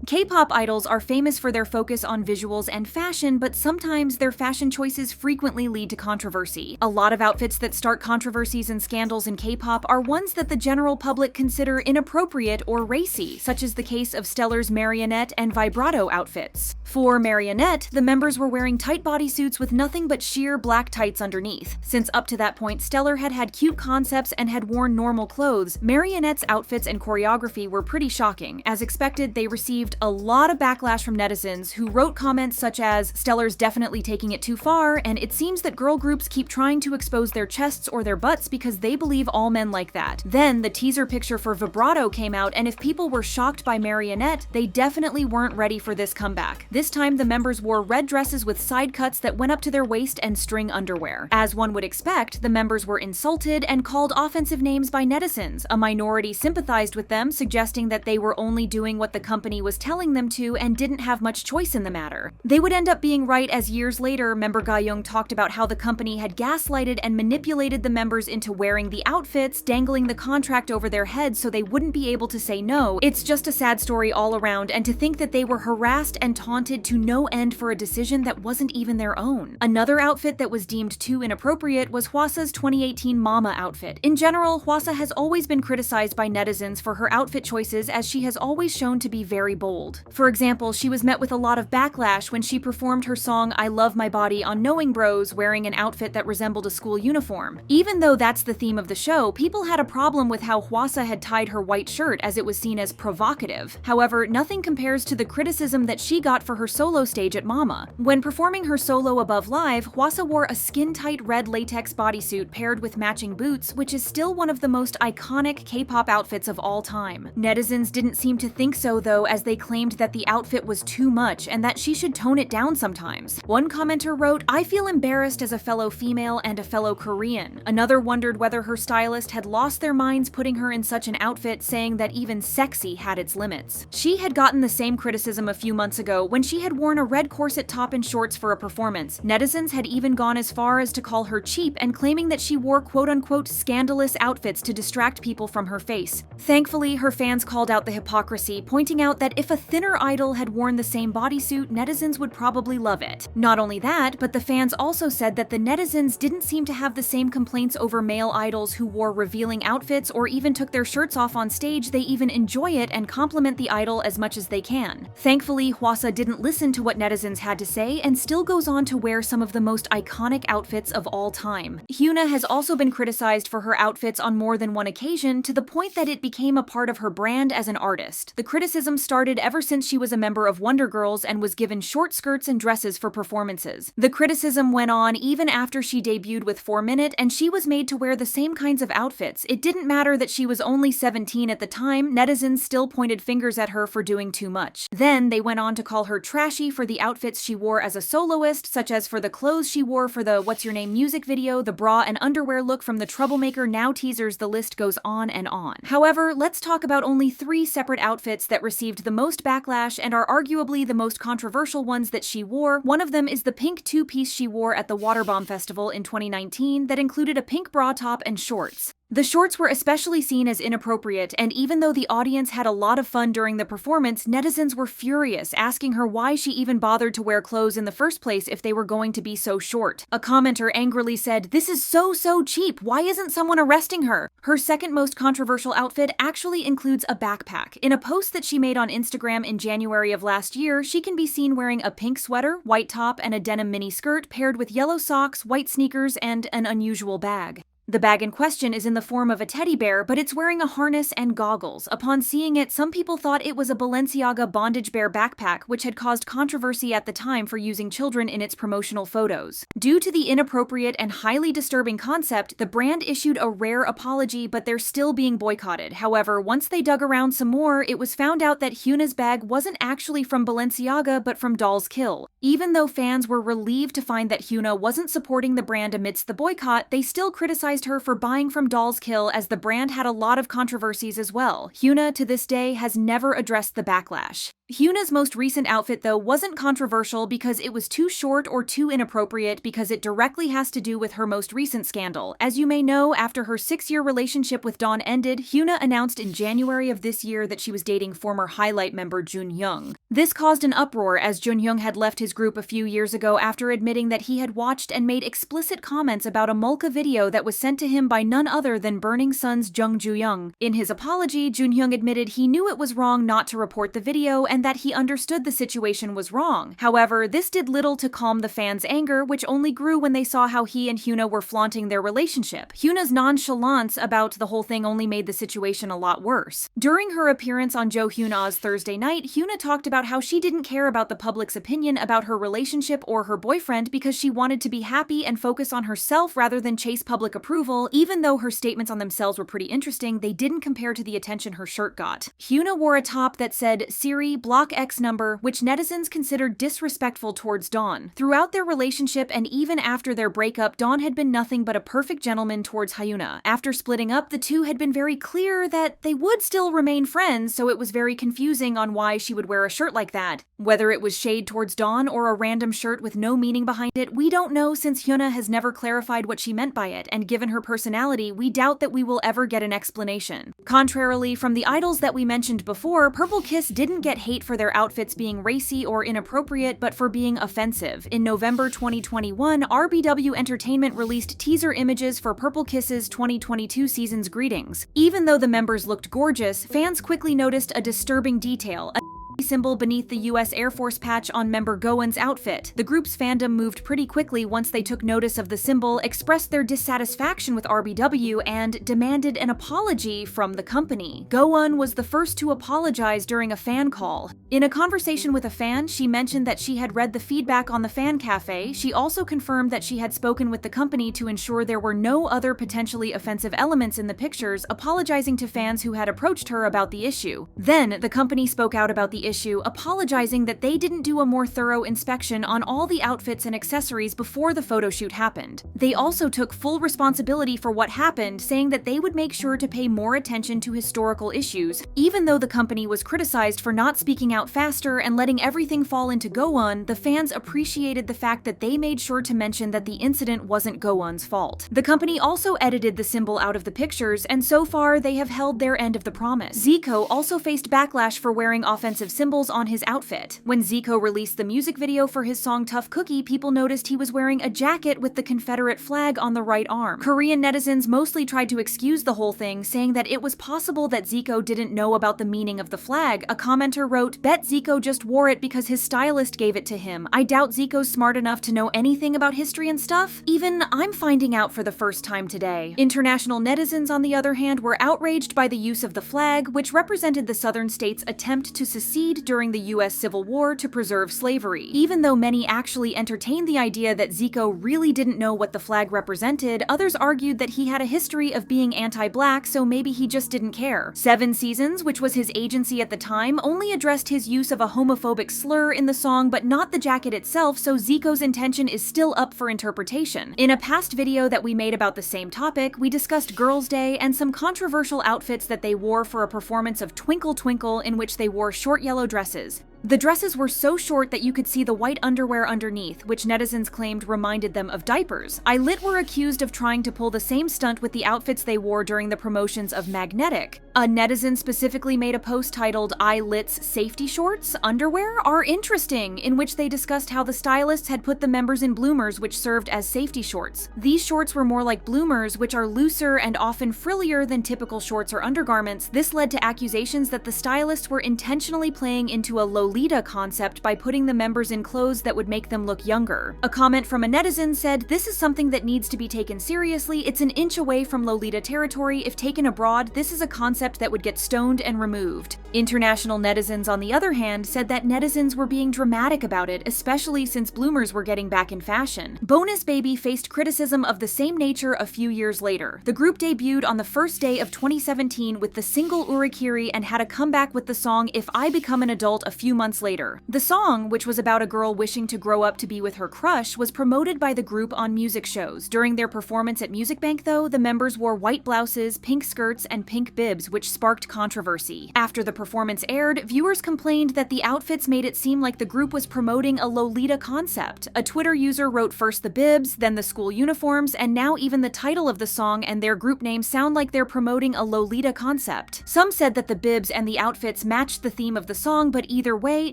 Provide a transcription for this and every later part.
K-pop idols are famous for their focus on visuals and fashion, but sometimes their fashion choices frequently lead to controversy. A lot of outfits that start controversies and scandals in K-pop are ones that the general public consider inappropriate or racy, such as the case of Stellar's marionette and vibrato outfits. For Marionette, the members were wearing tight bodysuits with nothing but sheer black tights underneath. Since up to that point Stellar had had cute concepts and had worn normal clothes, Marionette's outfits and choreography were pretty shocking. As expected, they received a lot of backlash from netizens who wrote comments such as, "Stellar's definitely taking it too far," and "It seems that girl groups keep trying to expose their chests or their butts because they believe all men like that." Then the teaser picture for Vibrato came out, and if people were shocked by Marionette, they definitely weren't ready for this comeback. This time the members wore red dresses with side cuts that went up to their waist and string underwear. As one would expect, the members were insulted and called offensive names by netizens. A minority sympathized with them, suggesting that they were only doing what the company was telling them to and didn't have much choice in the matter. They would end up being right, as years later, member Ga-young talked about how the company had gaslighted and manipulated the members into wearing the outfits, dangling the contract over their heads so they wouldn't be able to say no. It's just a sad story all around, and to think that they were harassed and taunted to no end for a decision that wasn't even their own. Another outfit that was deemed too inappropriate was Hwasa's 2018 Mama outfit. In general, Hwasa has always been criticized by netizens for her outfit choices, as she has always shown to be very bold. For example, she was met with a lot of backlash when she performed her song "I Love My Body" on Knowing Bros wearing an outfit that resembled a school uniform. Even though that's the theme of the show, people had a problem with how Hwasa had tied her white shirt, as it was seen as provocative. However, nothing compares to the criticism that she got for her solo stage at Mama. When performing her solo Above Live, Hwasa wore a skin-tight red latex bodysuit paired with matching boots, which is still one of the most iconic K-pop outfits of all time. Netizens didn't seem to think so though, as they claimed that the outfit was too much and that she should tone it down sometimes. One commenter wrote, "I feel embarrassed as a fellow female and a fellow Korean." Another wondered whether her stylist had lost their minds putting her in such an outfit, saying that even sexy had its limits. She had gotten the same criticism a few months ago when she had worn a red corset top and shorts for a performance. Netizens had even gone as far as to call her cheap and claiming that she wore quote-unquote scandalous outfits to distract people from her face. Thankfully, her fans called out the hypocrisy, pointing out that if a thinner idol had worn the same bodysuit, netizens would probably love it. Not only that, but the fans also said that the netizens didn't seem to have the same complaints over male idols who wore revealing outfits or even took their shirts off on stage. They even enjoy it and compliment the idol as much as they can. Thankfully, Hwasa didn't listen to what netizens had to say and still goes on to wear some of the most iconic outfits of all time. Hyuna has also been criticized for her outfits on more than one occasion, to the point that it became a part of her brand as an artist. The criticism started ever since she was a member of Wonder Girls and was given short skirts and dresses for performances. The criticism went on even after she debuted with 4 Minute, and she was made to wear the same kinds of outfits. It didn't matter that she was only 17 at the time, netizens still pointed fingers at her for doing too much. Then they went on to call her trashy for the outfits she wore as a soloist, such as for the clothes she wore for the What's Your Name music video, the bra and underwear look from the Troublemaker Now teasers. The list goes on and on. However, let's talk about only 3 separate outfits that received the most backlash and are arguably the most controversial ones that she wore. One of them is the pink 2-piece she wore at the Waterbomb Festival in 2019 that included a pink bra top and shorts. The shorts were especially seen as inappropriate, and even though the audience had a lot of fun during the performance, netizens were furious, asking her why she even bothered to wear clothes in the first place if they were going to be so short. A commenter angrily said, "This is so cheap, why isn't someone arresting her?" Her second most controversial outfit actually includes a backpack. In a post that she made on Instagram in January of last year, she can be seen wearing a pink sweater, white top, and a denim mini skirt paired with yellow socks, white sneakers, and an unusual bag. The bag in question is in the form of a teddy bear, but it's wearing a harness and goggles. Upon seeing it, some people thought it was a Balenciaga bondage bear backpack, which had caused controversy at the time for using children in its promotional photos. Due to the inappropriate and highly disturbing concept, the brand issued a rare apology, but they're still being boycotted. However, once they dug around some more, it was found out that Hyuna's bag wasn't actually from Balenciaga, but from Doll's Kill. Even though fans were relieved to find that Hyuna wasn't supporting the brand amidst the boycott, they still criticized her for buying from Doll's Kill, as the brand had a lot of controversies as well. Hyuna, to this day, has never addressed the backlash. Hyuna's most recent outfit, though, wasn't controversial because it was too short or too inappropriate because it directly has to do with her most recent scandal. As you may know, after her 6-year relationship with Dawn ended, Hyuna announced in January of this year that she was dating former Highlight member Junyoung. This caused an uproar as Junyoung had left his group a few years ago after admitting that he had watched and made explicit comments about a molka video that was sent to him by none other than Burning Sun's Jung Ju-young. In his apology, Junyoung admitted he knew it was wrong not to report the video and that he understood the situation was wrong. However, this did little to calm the fans' anger, which only grew when they saw how he and Hyuna were flaunting their relationship. Hyuna's nonchalance about the whole thing only made the situation a lot worse. During her appearance on Jo Hyun-ah's Thursday Night, Hyuna talked about how she didn't care about the public's opinion about her relationship or her boyfriend because she wanted to be happy and focus on herself rather than chase public approval. Even though her statements on themselves were pretty interesting, they didn't compare to the attention her shirt got. Hyuna wore a top that said, "Siri, block X number," which netizens considered disrespectful towards Dawn. Throughout their relationship and even after their breakup, Dawn had been nothing but a perfect gentleman towards Hyuna. After splitting up, the two had been very clear that they would still remain friends, so it was very confusing on why she would wear a shirt like that. Whether it was shade towards Dawn or a random shirt with no meaning behind it, we don't know since Hyuna has never clarified what she meant by it, and given her personality, we doubt that we will ever get an explanation. Contrarily, from the idols that we mentioned before, Purple Kiss didn't get hate for their outfits being racy or inappropriate, but for being offensive. In November 2021, RBW Entertainment released teaser images for Purple Kiss's 2022 season's greetings. Even though the members looked gorgeous, fans quickly noticed a disturbing detail: a symbol beneath the US Air Force patch on member Goen's outfit. The group's fandom moved pretty quickly once they took notice of the symbol, expressed their dissatisfaction with RBW, and demanded an apology from the company. Goen was the first to apologize during a fan call. In a conversation with a fan, she mentioned that she had read the feedback on the fan cafe. She also confirmed that she had spoken with the company to ensure there were no other potentially offensive elements in the pictures, apologizing to fans who had approached her about the issue. Then, the company spoke out about the issue, apologizing that they didn't do a more thorough inspection on all the outfits and accessories before the photo shoot happened. They also took full responsibility for what happened, saying that they would make sure to pay more attention to historical issues. Even though the company was criticized for not speaking out faster and letting everything fall into Goen, the fans appreciated the fact that they made sure to mention that the incident wasn't Goen's fault. The company also edited the symbol out of the pictures, and so far they have held their end of the promise. Zico also faced backlash for wearing offensive symbols on his outfit. When Zico released the music video for his song Tough Cookie, people noticed he was wearing a jacket with the Confederate flag on the right arm. Korean netizens mostly tried to excuse the whole thing, saying that it was possible that Zico didn't know about the meaning of the flag. A commenter wrote, "Bet Zico just wore it because his stylist gave it to him. I doubt Zico's smart enough to know anything about history and stuff. Even I'm finding out for the first time today." International netizens, on the other hand, were outraged by the use of the flag, which represented the southern states' attempt to secede during the US Civil War to preserve slavery. Even though many actually entertained the idea that Zico really didn't know what the flag represented, others argued that he had a history of being anti-black, so maybe he just didn't care. 7 Seasons, which was his agency at the time, only addressed his use of a homophobic slur in the song but not the jacket itself, so Zico's intention is still up for interpretation. In a past video that we made about the same topic, we discussed Girls' Day and some controversial outfits that they wore for a performance of Twinkle Twinkle, in which they wore short yellow dresses. The dresses were so short that you could see the white underwear underneath, which netizens claimed reminded them of diapers. ILIT were accused of trying to pull the same stunt with the outfits they wore during the promotions of Magnetic. A netizen specifically made a post titled "ILIT's safety shorts underwear are interesting," in which they discussed how the stylists had put the members in bloomers which served as safety shorts. These shorts were more like bloomers, which are looser and often frillier than typical shorts or undergarments. This led to accusations that the stylists were intentionally playing into a Lolita concept by putting the members in clothes that would make them look younger. A comment from a netizen said, "This is something that needs to be taken seriously. It's an inch away from Lolita territory. If taken abroad, this is a concept that would get stoned and removed." International netizens, on the other hand, said that netizens were being dramatic about it, especially since bloomers were getting back in fashion. Bonus Baby faced criticism of the same nature a few years later. The group debuted on the first day of 2017 with the single Urikiri and had a comeback with the song If I Become an Adult a few months later. The song, which was about a girl wishing to grow up to be with her crush, was promoted by the group on music shows. During their performance at Music Bank, though, the members wore white blouses, pink skirts, and pink bibs, which sparked controversy. After the performance aired, viewers complained that the outfits made it seem like the group was promoting a Lolita concept. A Twitter user wrote first the bibs, then the school uniforms, and now even the title of the song and their group name sound like they're promoting a Lolita concept. Some said that the bibs and the outfits matched the theme of the song, but either way,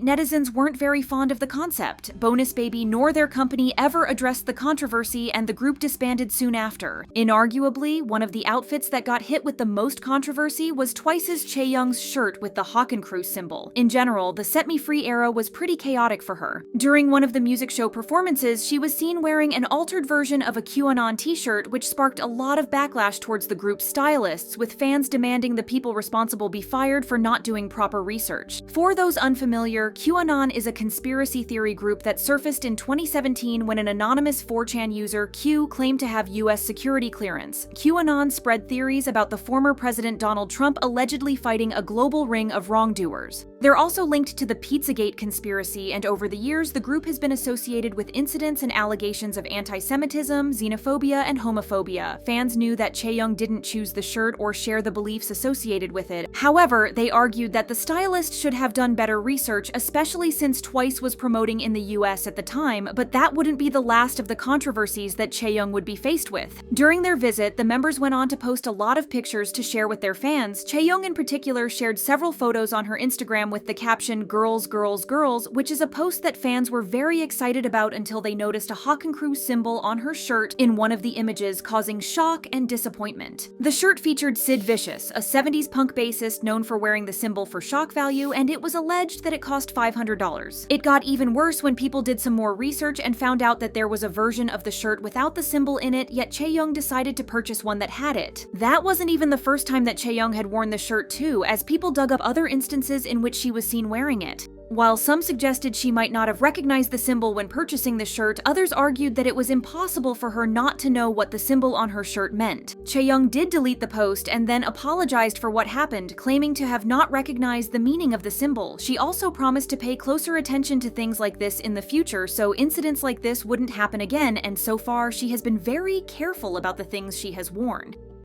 netizens weren't very fond of the concept. Bonus Baby nor their company ever addressed the controversy, and the group disbanded soon after. Inarguably, one of the outfits that got hit with the most controversy was Twice's Chaeyoung's shirt with the Hakenkreuz symbol. In general, the Set Me Free era was pretty chaotic for her. During one of the music show performances, she was seen wearing an altered version of a QAnon t-shirt, which sparked a lot of backlash towards the group's stylists, with fans demanding the people responsible be fired for not doing proper research. For those unfamiliar, QAnon is a conspiracy theory group that surfaced in 2017 when an anonymous 4chan user, Q, claimed to have US security clearance. QAnon spread theories about the former President Donald Trump allegedly fighting a global ring of wrongdoers. They're also linked to the Pizzagate conspiracy, and over the years, the group has been associated with incidents and allegations of anti-Semitism, xenophobia, and homophobia. Fans knew that Chaeyoung didn't choose the shirt or share the beliefs associated with it. However, they argued that the stylist should have done better research, especially since Twice was promoting in the US at the time, but that wouldn't be the last of the controversies that Chaeyoung would be faced with. During their visit, the members went on to post a lot of pictures to share with their fans. Chaeyoung in particular shared several photos on her Instagram with the caption "Girls, Girls, Girls," which is a post that fans were very excited about until they noticed a Hakenkreuz symbol on her shirt in one of the images, causing shock and disappointment. The shirt featured Sid Vicious, a 70s punk bassist known for wearing the symbol for shock value, and it was alleged that it cost $500. It got even worse when people did some more research and found out that there was a version of the shirt without the symbol in it, yet Chaeyoung decided to purchase one that had it. That wasn't even the first time that Chaeyoung had worn the shirt too, as people dug up other instances in which she was seen wearing it. While some suggested she might not have recognized the symbol when purchasing the shirt, others argued that it was impossible for her not to know what the symbol on her shirt meant. Chaeyoung did delete the post and then apologized for what happened, claiming to have not recognized the meaning of the symbol. She also promised to pay closer attention to things like this in the future so incidents like this wouldn't happen again, and so far she has been very careful about the things she has worn.